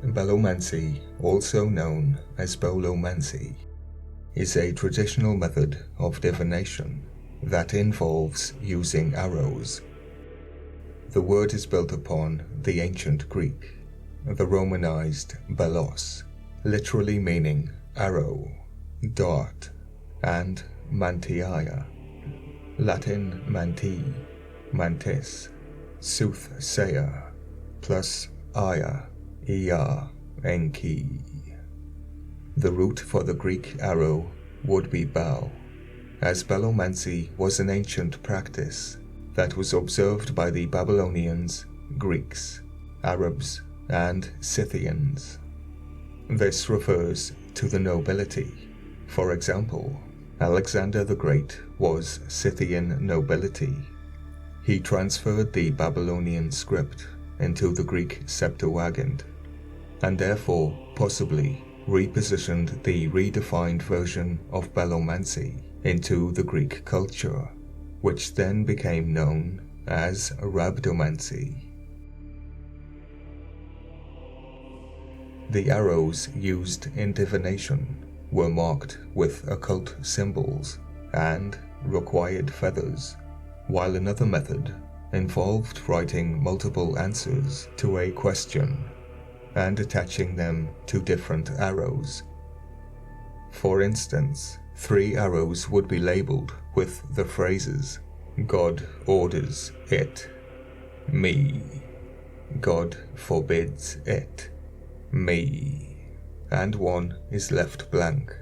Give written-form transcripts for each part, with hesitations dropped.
Bellomancy, also known as Belomancy, is a traditional method of divination that involves using arrows. The word is built upon the ancient Greek, the Romanized bellos, literally meaning arrow, dart, and mantiaia, Latin manti, mantis, soothsayer, plus aya, enki. The root for the Greek arrow would be bell, as bellomancy was an ancient practice that was observed by the Babylonians, Greeks, Arabs, and Scythians. This refers to the nobility. For example, Alexander the Great was Scythian nobility. He transferred the Babylonian script into the Greek Septuagint, and therefore possibly repositioned the redefined version of bellomancy into the Greek culture, which then became known as Rhabdomancy. The arrows used in divination were marked with occult symbols and required feathers, while another method involved writing multiple answers to a question and attaching them to different arrows. For instance, 3 arrows would be labeled with the phrases "God orders it," "me," "God forbids it," "me," and 1 is left blank.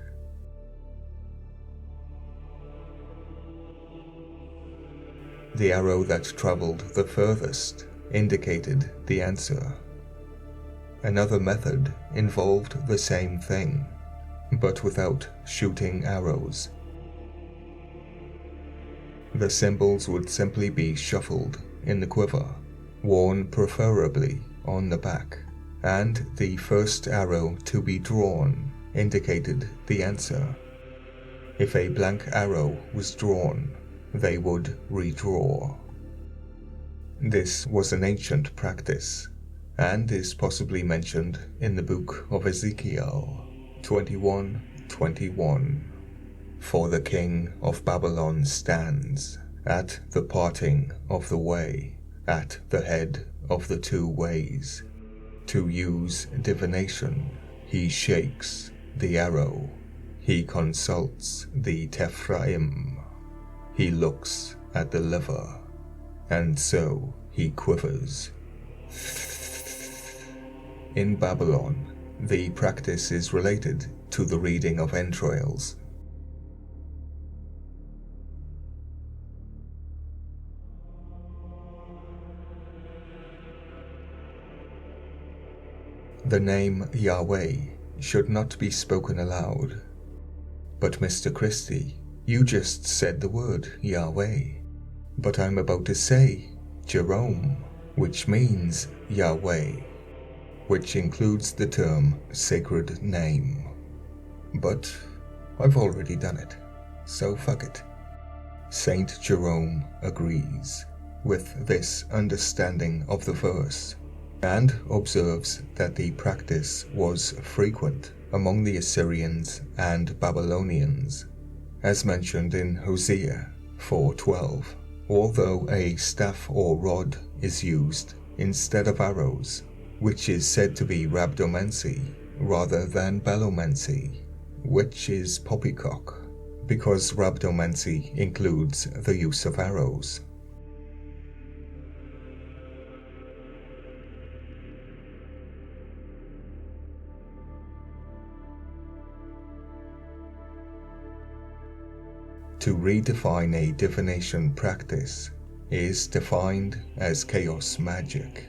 The arrow that traveled the furthest indicated the answer. Another method involved the same thing, but without shooting arrows. The symbols would simply be shuffled in the quiver, worn preferably on the back, and the first arrow to be drawn indicated the answer. If a blank arrow was drawn, they would redraw. This was an ancient practice, and is possibly mentioned in the book of Ezekiel 21:21. For the king of Babylon stands at the parting of the way, at the head of the 2 ways. To use divination, he shakes the arrow, he consults the Tephraim, he looks at the liver, and so he quivers. In Babylon, the practice is related to the reading of entrails. The name Yahweh should not be spoken aloud. But Mr. Christie, you just said the word Yahweh. But I'm about to say Jerome, which means Yahweh, which includes the term sacred name. But I've already done it, so fuck it. Saint Jerome agrees with this understanding of the verse, and observes that the practice was frequent among the Assyrians and Babylonians, as mentioned in Hosea 4:12, although a staff or rod is used instead of arrows, which is said to be Rhabdomancy rather than bellomancy, which is poppycock, because Rhabdomancy includes the use of arrows. To redefine a divination practice is defined as chaos magic.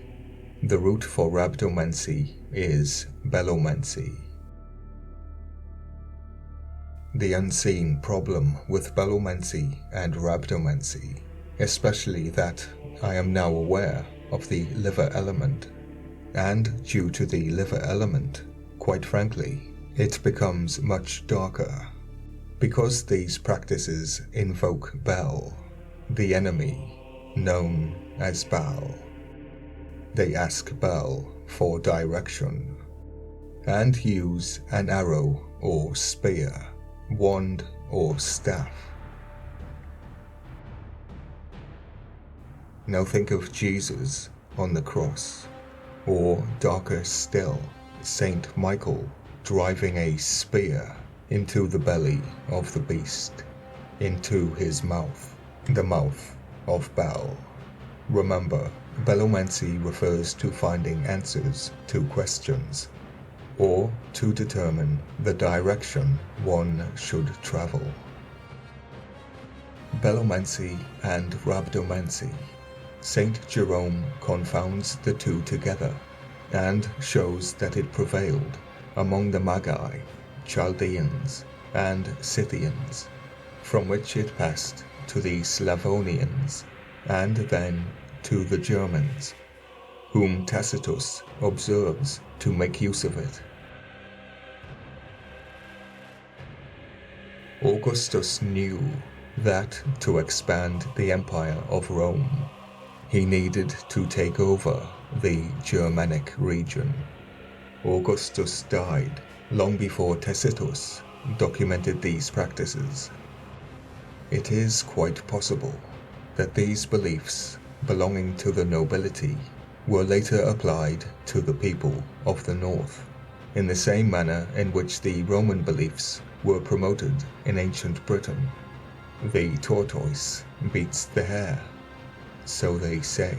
The root for Rhabdomancy is bellomancy. The unseen problem with bellomancy and Rhabdomancy, especially that I am now aware of the liver element, and due to the liver element, quite frankly, it becomes much darker. Because these practices invoke Bel, the enemy, known as Baal. They ask Bel for direction, and use an arrow or spear, wand or staff. Now think of Jesus on the cross, or darker still, Saint Michael driving a spear into the belly of the beast, into his mouth, the mouth of Baal. Remember, bellomancy refers to finding answers to questions, or to determine the direction one should travel. Belomancy and Rhabdomancy. Saint Jerome confounds the two together, and shows that it prevailed among the Magi, Chaldeans, and Scythians, from which it passed to the Slavonians, and then to the Germans, whom Tacitus observes to make use of it. Augustus knew that to expand the Empire of Rome, he needed to take over the Germanic region. Augustus died long before Tacitus documented these practices. It is quite possible that these beliefs belonging to the nobility were later applied to the people of the north, in the same manner in which the Roman beliefs were promoted in ancient Britain. The tortoise beats the hare, so they say.